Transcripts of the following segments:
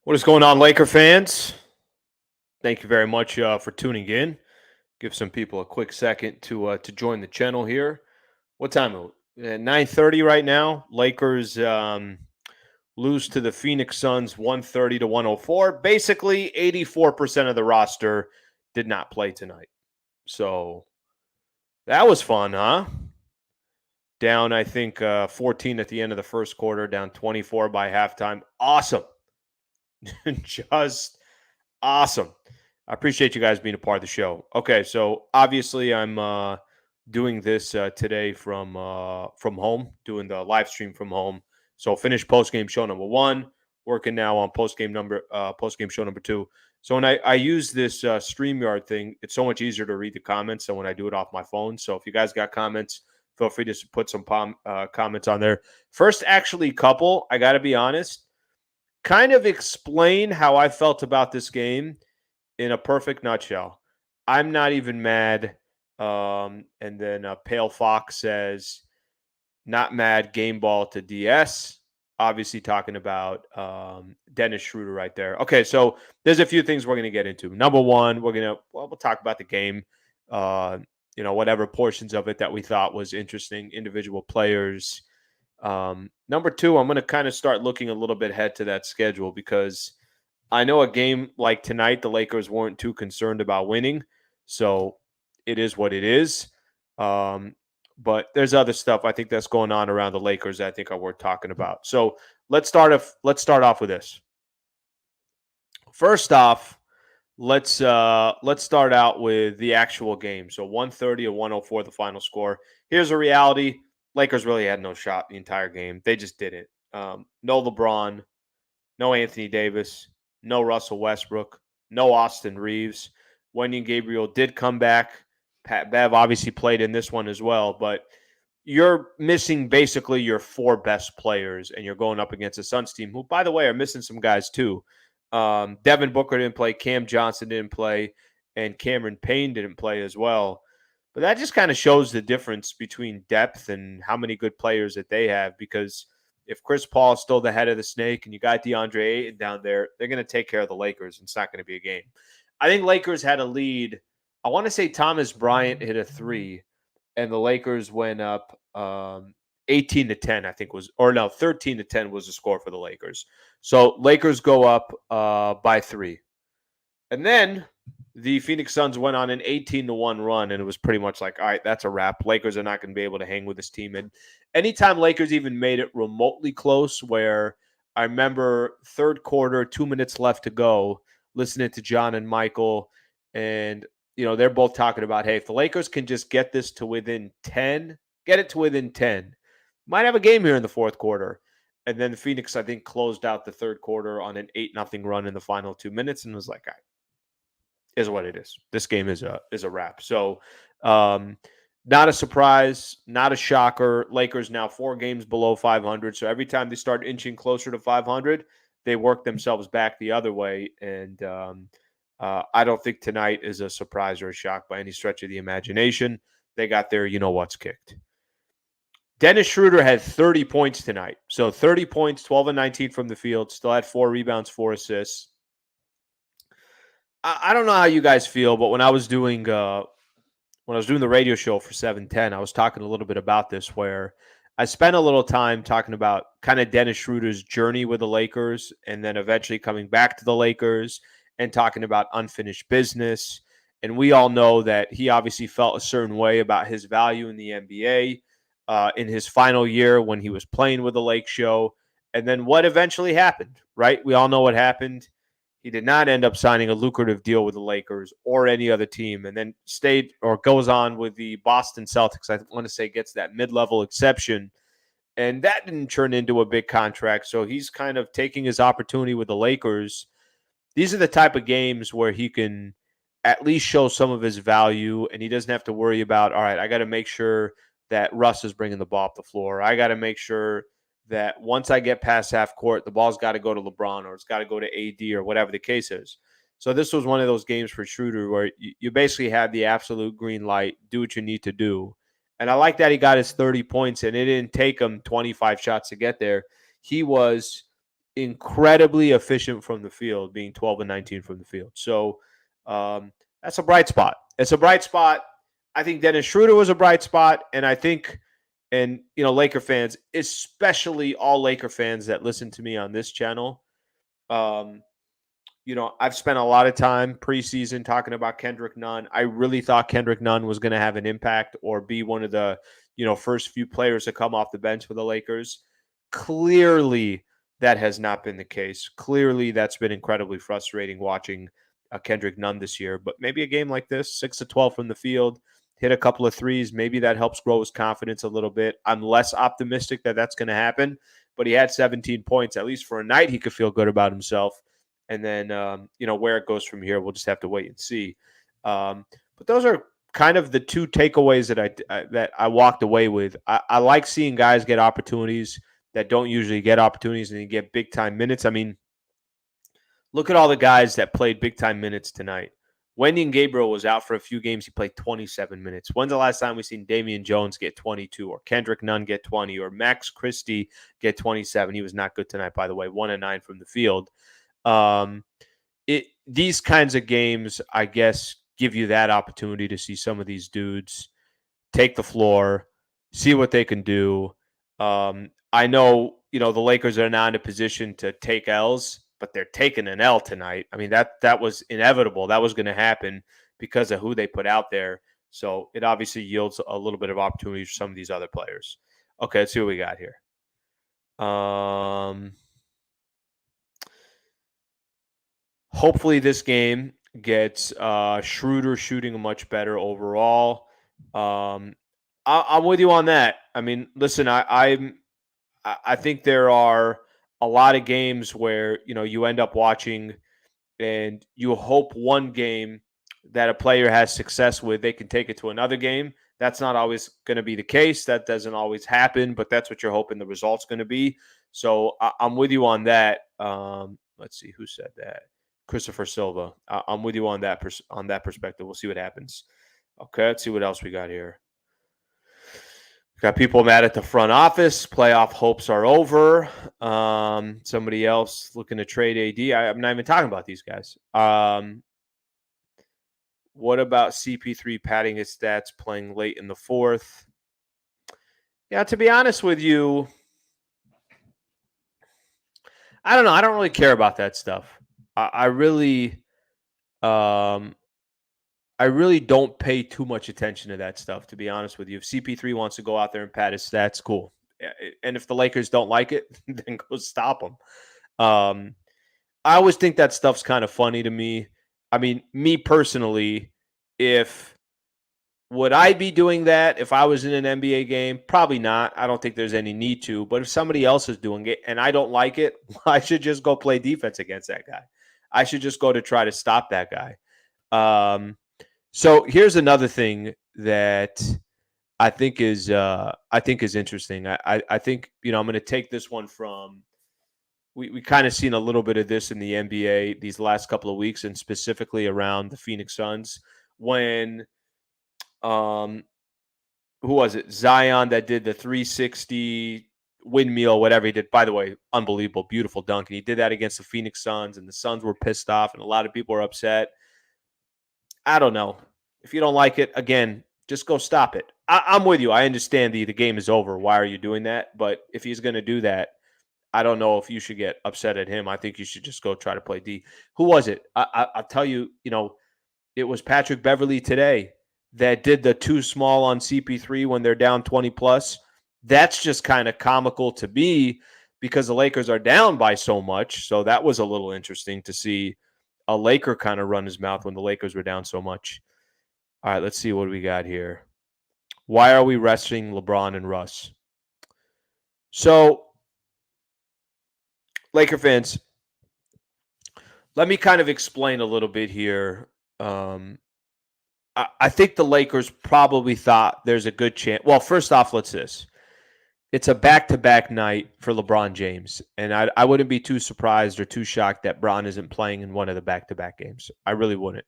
What is going on, Laker fans? Thank you very much for tuning in. Give some people a quick second to join the channel here. What time is it? 9:30 right now. Lakers lose to the Phoenix Suns 130 to 104. Basically, 84% of the roster did not play tonight. So that was fun, huh? Down, I think, 14 at the end of the first quarter, down 24 by halftime. Awesome. Just awesome. I appreciate you guys being a part of the show. Okay, so obviously I'm doing this today from home, doing the live stream from home. So finished post game show number one, working now on post game show number two. So when I use this StreamYard thing, it's so much easier to read the comments than when I do it off my phone. So if you guys got comments, feel free to put some comments on there. First, actually, couple. I got to be honest, kind of explain how I felt about this game in a perfect nutshell. I'm not even mad. And then Pale Fox says, not mad, game ball to DS. Obviously, talking about Dennis Schroeder right there. Okay, so there's a few things we're going to get into. Number one, we'll talk about the game, uh, whatever portions of it that we thought was interesting, individual players. Number two, I'm going to kind of start looking a little bit ahead to that schedule because I know a game like tonight, the Lakers weren't too concerned about winning. So it is what it is. Um, but there's other stuff I think that's going on around the Lakers that I think are worth talking about. So let's start off with this. First off, let's start out with the actual game. So 130 to 104 the final score. Here's a reality. Lakers really had no shot the entire game. They just didn't. No LeBron, no Anthony Davis, no Russell Westbrook, no Austin Reeves. Wenyan Gabriel did come back. Pat Bev obviously played in this one as well, but you're missing basically your four best players, and you're going up against a Suns team who, by the way, are missing some guys too. Devin Booker didn't play, Cam Johnson didn't play, and Cameron Payne didn't play as well. But that just kind of shows the difference between depth and how many good players that they have. Because if Chris Paul is still the head of the snake and you got DeAndre Ayton down there, they're going to take care of the Lakers. And it's not going to be a game. I think Lakers had a lead. I want to say Thomas Bryant hit a three, and the Lakers went up 18 to 10, I think was, or no, 13 to 10 was the score for the Lakers. So Lakers go up by three. And then the Phoenix Suns went on an 18 to 1 run, and it was pretty much like, all right, that's a wrap. Lakers are not going to be able to hang with this team. And anytime Lakers even made it remotely close, where I remember third quarter, 2 minutes left to go, listening to John and Michael, and they're both talking about, hey, if the Lakers can just get this to within 10, get it to within 10, might have a game here in the fourth quarter. And then the Phoenix, I think, closed out the third quarter on an 8-0 run in the final 2 minutes and was like, all right, is what it is. This game is a wrap. So not a surprise, not a shocker. Lakers now 4 games below 500. So every time they start inching closer to 500, they work themselves back the other way. And I don't think tonight is a surprise or a shock by any stretch of the imagination. They got their what's kicked. Dennis Schroeder had 30 points tonight. So 30 points, 12 and 19 from the field, still had 4 rebounds, 4 assists. I don't know how you guys feel, but when I was doing the radio show for 710, I was talking a little bit about this, where I spent a little time talking about kind of Dennis Schroeder's journey with the Lakers, and then eventually coming back to the Lakers and talking about unfinished business. And we all know that he obviously felt a certain way about his value in the NBA in his final year when he was playing with the Lake Show. And then what eventually happened, right? We all know what happened. He did not end up signing a lucrative deal with the Lakers or any other team, and then stayed or goes on with the Boston Celtics. I want to say gets that mid-level exception, and that didn't turn into a big contract. So he's kind of taking his opportunity with the Lakers. These are the type of games where he can at least show some of his value, and he doesn't have to worry about, all right, I got to make sure that Russ is bringing the ball up the floor. I got to make sure that once I get past half court, the ball's got to go to LeBron or it's got to go to AD or whatever the case is. So this was one of those games for Schroeder where you basically had the absolute green light, do what you need to do. And I like that he got his 30 points, and it didn't take him 25 shots to get there. He was incredibly efficient from the field, being 12 and 19 from the field. So that's a bright spot. It's a bright spot. I think Dennis Schroeder was a bright spot, and I think, and Laker fans, especially all Laker fans that listen to me on this channel, um, I've spent a lot of time preseason talking about Kendrick Nunn. I really thought Kendrick Nunn was going to have an impact or be one of the, first few players to come off the bench for the Lakers. Clearly, that has not been the case. Clearly, that's been incredibly frustrating watching Kendrick Nunn this year. But maybe a game like this, 6 to 12 from the field, hit a couple of threes, maybe that helps grow his confidence a little bit. I'm less optimistic that that's going to happen, but he had 17 points. At least for a night, he could feel good about himself. And then, where it goes from here, we'll just have to wait and see. But those are kind of the two takeaways that I walked away with. I like seeing guys get opportunities that don't usually get opportunities and you get big time minutes. I mean, look at all the guys that played big time minutes tonight. Wendy and Gabriel was out for a few games. He played 27 minutes. When's the last time we've seen Damian Jones get 22 or Kendrick Nunn get 20 or Max Christie get 27? He was not good tonight, by the way, 1 and 9 from the field. These kinds of games, I guess, give you that opportunity to see some of these dudes take the floor, see what they can do. I know, the Lakers are not in a position to take L's, but they're taking an L tonight. I mean, that was inevitable. That was going to happen because of who they put out there. So it obviously yields a little bit of opportunity for some of these other players. Okay, let's see what we got here. Hopefully this game gets Schroeder shooting much better overall. I'm with you on that. I mean, listen, I think there are a lot of games where you end up watching and you hope one game that a player has success with, they can take it to another game. That's not always going to be the case. That doesn't always happen, but that's what you're hoping the result's going to be. So I'm with you on that. Let's see who said that. Christopher Silva. I'm with you on that perspective. We'll see what happens. Okay, let's see what else we got here. Got people mad at the front office. Playoff hopes are over. Somebody else looking to trade AD. I'm not even talking about these guys. What about CP3 padding his stats playing late in the fourth? Yeah, to be honest with you, I don't know. I don't really care about that stuff. I really don't pay too much attention to that stuff, to be honest with you. If CP3 wants to go out there and pad his stats, cool. And if the Lakers don't like it, then go stop them. I always think that stuff's kind of funny to me. I mean, me personally, would I be doing that if I was in an NBA game? Probably not. I don't think there's any need to. But if somebody else is doing it and I don't like it, I should just go play defense against that guy. I should just go to try to stop that guy. So here's another thing that I think is interesting. I think I'm going to take this one from. We kind of seen a little bit of this in the NBA these last couple of weeks, and specifically around the Phoenix Suns when, who was it? Zion that did the 360 windmill, whatever he did. By the way, unbelievable, beautiful dunk, and he did that against the Phoenix Suns, and the Suns were pissed off, and a lot of people were upset. I don't know. If you don't like it, again, just go stop it. I'm with you. I understand the game is over. Why are you doing that? But if he's going to do that, I don't know if you should get upset at him. I think you should just go try to play D. Who was it? I'll tell you, it was Patrick Beverley today that did the too small on CP3 when they're down 20 plus. That's just kind of comical to me because the Lakers are down by so much. So that was a little interesting to see a Laker kind of run his mouth when the Lakers were down so much. All right, let's see what we got here. Why are we resting LeBron and Russ? So, Laker fans, let me kind of explain a little bit here. I think the Lakers probably thought there's a good chance. Well, first off, let's this. It's a back-to-back night for LeBron James, and I wouldn't be too surprised or too shocked that Bron isn't playing in one of the back-to-back games. I really wouldn't.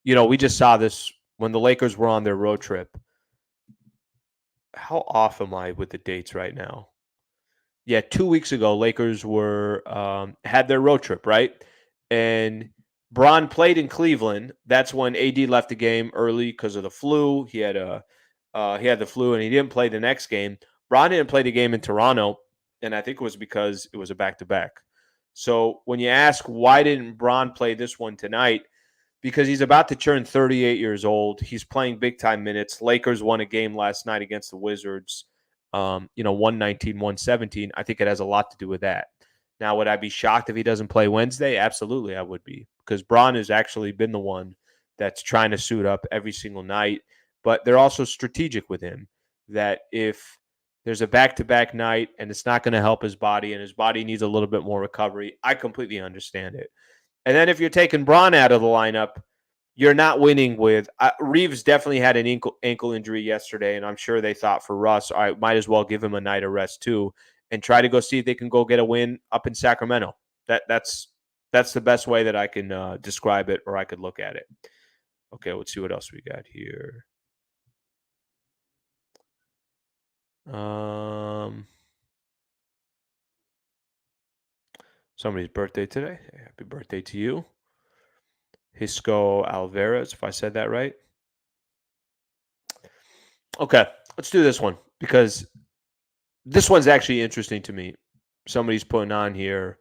We just saw this when the Lakers were on their road trip. How off am I with the dates right now? Yeah, 2 weeks ago, Lakers were had their road trip, right? And Bron played in Cleveland. That's when AD left the game early because of the flu. He had the flu and he didn't play the next game. Bron didn't play the game in Toronto, and I think it was because it was a back to back. So when you ask why didn't Bron play this one tonight, because he's about to turn 38 years old. He's playing big time minutes. Lakers won a game last night against the Wizards, 119, 117. I think it has a lot to do with that. Now, would I be shocked if he doesn't play Wednesday? Absolutely, I would be, because Braun has actually been the one that's trying to suit up every single night. But they're also strategic with him that if there's a back to back night and it's not going to help his body and his body needs a little bit more recovery, I completely understand it. And then if you're taking Braun out of the lineup, you're not winning with Reeves. Definitely had an ankle injury yesterday, and I'm sure they thought for Russ, I might as well give him a night of rest too, and try to go see if they can go get a win up in Sacramento. That's the best way that I can describe it, or I could look at it. Okay, let's see what else we got here. Somebody's birthday today. Happy birthday to you. Hisco Alvarez, if I said that right. Okay, let's do this one because this one's actually interesting to me. Somebody's putting on here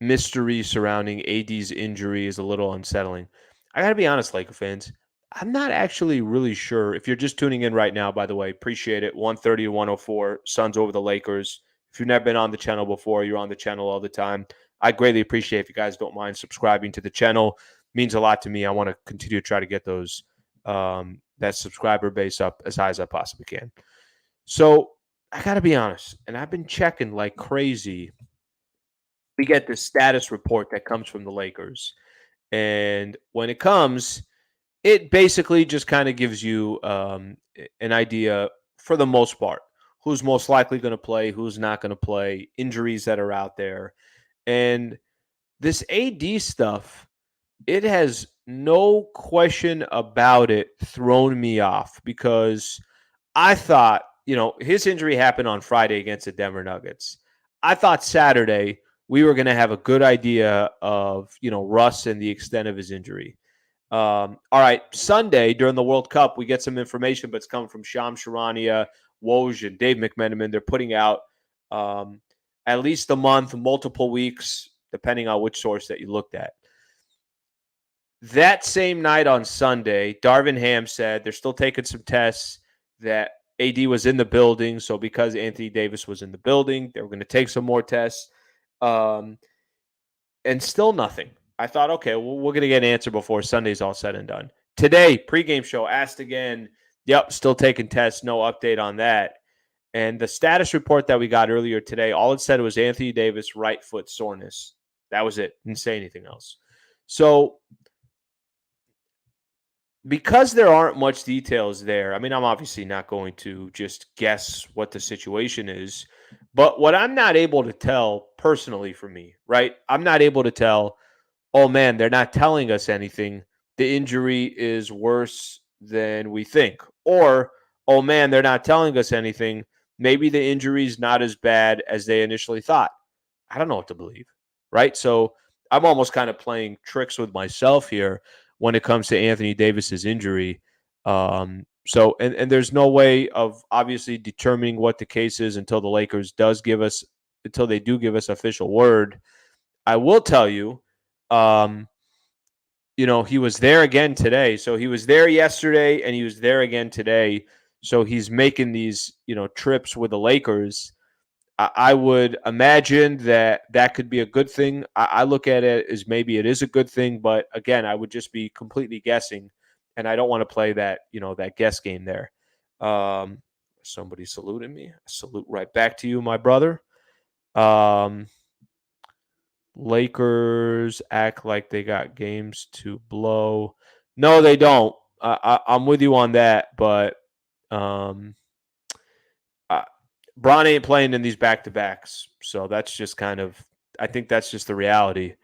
mystery surrounding AD's injury is a little unsettling. I got to be honest, Laker fans. I'm not actually really sure. If you're just tuning in right now, by the way, appreciate it. 130 to 104, Suns over the Lakers. If you've never been on the channel before, you're on the channel all the time. I greatly appreciate if you guys don't mind subscribing to the channel. It means a lot to me. I want to continue to try to get those that subscriber base up as high as I possibly can. So I got to be honest, and I've been checking like crazy. We get this status report that comes from the Lakers. And when it comes, it basically just kind of gives you an idea for the most part who's most likely going to play, who's not going to play, injuries that are out there. And this AD stuff, it has no question about it thrown me off because I thought, his injury happened on Friday against the Denver Nuggets. I thought Saturday we were going to have a good idea of, Russ and the extent of his injury. All right, Sunday during the World Cup, we get some information, but it's coming from Shams Charania, Woj, and Dave McMenamin. They're putting out at least a month, multiple weeks, depending on which source that you looked at. That same night on Sunday, Darvin Ham said they're still taking some tests, that AD was in the building. So because Anthony Davis was in the building, they were going to take some more tests. And still nothing. I thought, okay, well, we're going to get an answer before Sunday's all said and done. Today, pregame show, asked again. Yep, still taking tests. No update on that. And the status report that we got earlier today, all it said was Anthony Davis right foot soreness. That was it. Didn't say anything else. So because there aren't much details there, I mean, I'm obviously not going to just guess what the situation is. But what I'm not able to tell personally for me, right? I'm not able to tell, oh man, they're not telling us anything. The injury is worse than we think. Or, oh man, they're not telling us anything. Maybe the injury is not as bad as they initially thought. I don't know what to believe, right? So I'm almost kind of playing tricks with myself here when it comes to Anthony Davis's injury. And there's no way of obviously determining what the case is until the Lakers until they do give us official word. I will tell you, he was there again today. So he was there yesterday and he was there again today. So he's making these, trips with the Lakers. I would imagine that could be a good thing. I look at it as maybe it is a good thing, but again, I would just be completely guessing, and I don't want to play that that guess game there. Somebody saluted me. I salute right back to you, my brother. Lakers act like they got games to blow. No, they don't. I'm with you on that, but Bron ain't playing in these back-to-backs. So that's just I think that's just the reality.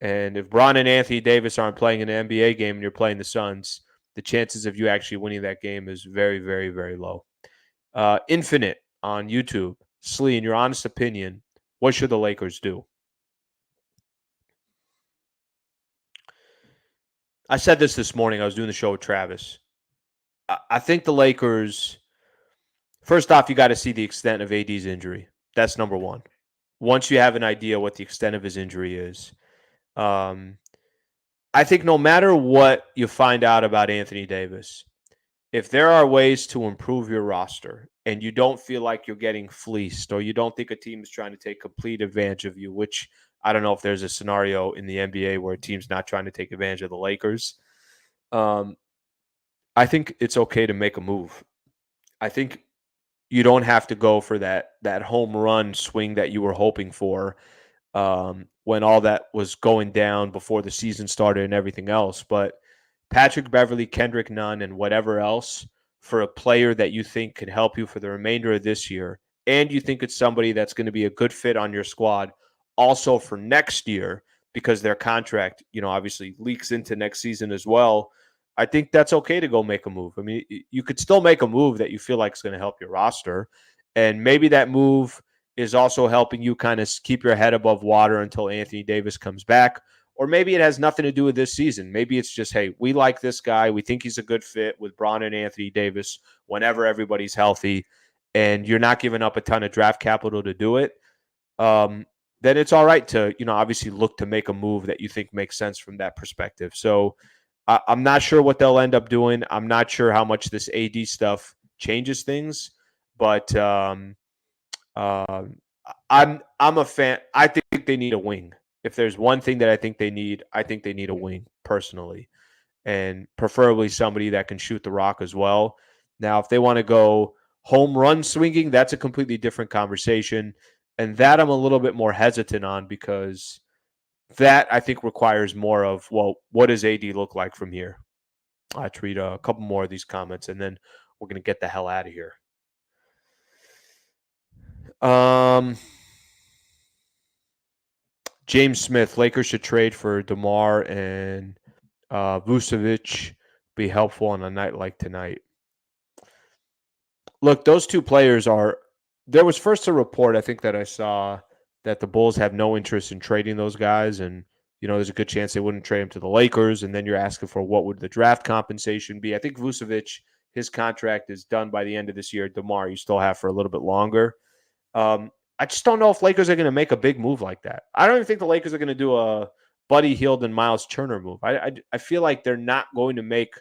And if Bron and Anthony Davis aren't playing in an NBA game and you're playing the Suns, the chances of you actually winning that game is very, very, very low. Infinite. on YouTube. Slee, in your honest opinion, what should the Lakers do? I said this morning. I was doing the show with Travis. I think the Lakers, first off, you got to see the extent of AD's injury. That's number one. Once you have an idea what the extent of his injury is, um, I think no matter what you find out about Anthony Davis, if there are ways to improve your roster and you don't feel like you're getting fleeced or you don't think a team is trying to take complete advantage of you, which I don't know if there's a scenario in the NBA where a team's not trying to take advantage of the Lakers. Um, I think it's okay to make a move. I think you don't have to go for that home run swing that you were hoping for when all that was going down before the season started and everything else. But Patrick Beverly, Kendrick Nunn, and whatever else for a player that you think can help you for the remainder of this year, and you think it's somebody that's going to be a good fit on your squad also for next year because their contract, obviously leaks into next season as well. I think that's okay to go make a move. I mean, you could still make a move that you feel like is going to help your roster. And maybe that move is also helping you kind of keep your head above water until Anthony Davis comes back. Or maybe it has nothing to do with this season. Maybe it's just, hey, we like this guy. We think he's a good fit with Bron and Anthony Davis whenever everybody's healthy, and you're not giving up a ton of draft capital to do it. Then it's all right to, obviously look to make a move that you think makes sense from that perspective. So I'm not sure what they'll end up doing. I'm not sure how much this AD stuff changes things, but um, I'm a fan. I think they need a wing. If there's one thing that I think they need a wing personally, and preferably somebody that can shoot the rock as well. Now, if they want to go home run swinging, that's a completely different conversation, and that I'm a little bit more hesitant on because that I think requires more of, well, what does AD look like from here? I have to read a couple more of these comments, and then we're gonna get the hell out of here. Um, James Smith, Lakers should trade for DeMar and Vucevic. Be helpful on a night like tonight. Look, those two players are. There was first a report I think that I saw that the Bulls have no interest in trading those guys, and there's a good chance they wouldn't trade them to the Lakers. And then you're asking for what would the draft compensation be? I think Vucevic, his contract is done by the end of this year. DeMar, you still have for a little bit longer. I just don't know if Lakers are going to make a big move like that. I don't even think the Lakers are going to do a Buddy Hield and Miles Turner move. I feel like they're not going to make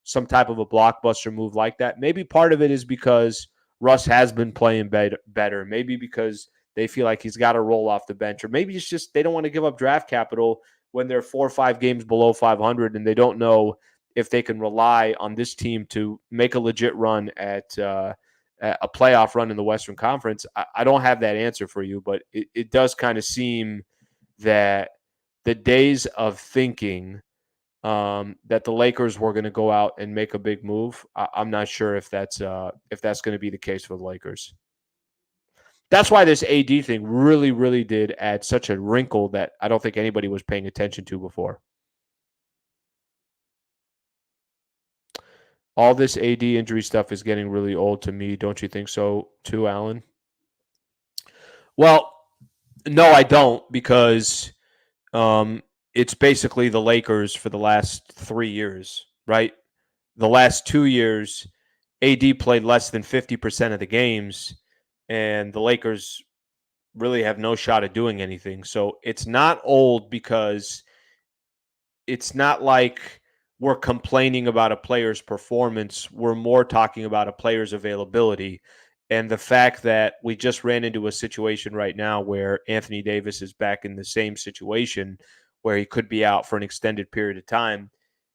some type of a blockbuster move like that. Maybe part of it is because Russ has been playing better. Maybe because they feel like he's got to roll off the bench, or maybe it's just they don't want to give up draft capital when they're 4 or 5 games below 500 and they don't know if they can rely on this team to make a legit run at a playoff run in the Western Conference. I don't have that answer for you, but it does kind of seem that the days of thinking that the Lakers were going to go out and make a big move, I'm not sure if that's going to be the case for the Lakers. That's why this AD thing really, really did add such a wrinkle that I don't think anybody was paying attention to before. All this AD injury stuff is getting really old to me. Don't you think so too, Alan? Well, no, I don't, because it's basically the Lakers for the last 3 years, right? The last 2 years, AD played less than 50% of the games, and the Lakers really have no shot at doing anything. So it's not old because it's not like we're complaining about a player's performance. We're more talking about a player's availability. And the fact that we just ran into a situation right now where Anthony Davis is back in the same situation where he could be out for an extended period of time,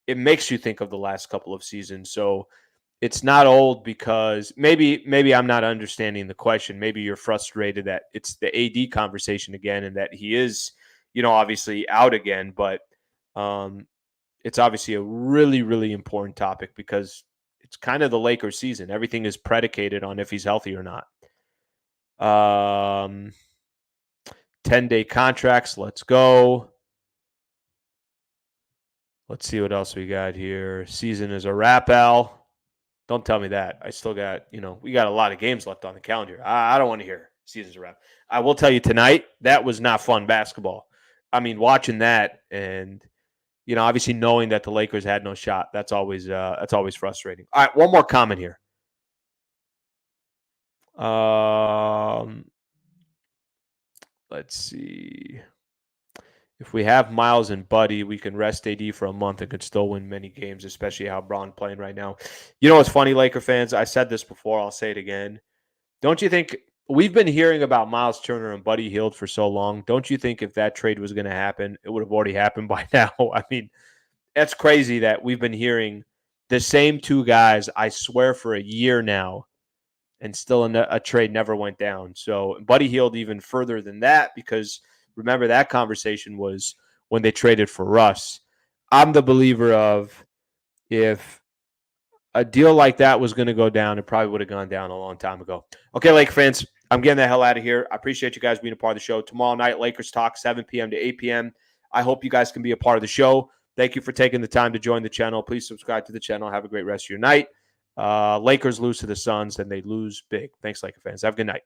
it makes you think of the last couple of seasons. So it's not old because maybe I'm not understanding the question. Maybe you're frustrated that it's the AD conversation again and that he is, obviously out again. But um, it's obviously a really, really important topic because it's kind of the Lakers season. Everything is predicated on if he's healthy or not. 10-day contracts. Let's go. Let's see what else we got here. Season is a wrap, Al. Don't tell me that. I still got, we got a lot of games left on the calendar. I don't want to hear season's a wrap. I will tell you tonight, that was not fun basketball. I mean, watching that and obviously knowing that the Lakers had no shot, that's always frustrating. All right, one more comment here. Let's see. If we have Miles and Buddy, we can rest AD for a month and could still win many games, especially how Braun playing right now. You know what's funny, Laker fans? I said this before. I'll say it again. Don't you think we've been hearing about Miles Turner and Buddy Hield for so long? Don't you think if that trade was going to happen, it would have already happened by now? I mean, that's crazy that we've been hearing the same two guys, I swear, for a year now, and still a trade never went down. So Buddy Hield even further than that, because remember that conversation was when they traded for Russ. I'm the believer of if a deal like that was going to go down, it probably would have gone down a long time ago. Okay, Laker fans, I'm getting the hell out of here. I appreciate you guys being a part of the show. Tomorrow night, Lakers Talk, 7 p.m. to 8 p.m. I hope you guys can be a part of the show. Thank you for taking the time to join the channel. Please subscribe to the channel. Have a great rest of your night. Lakers lose to the Suns, and they lose big. Thanks, Laker fans. Have a good night.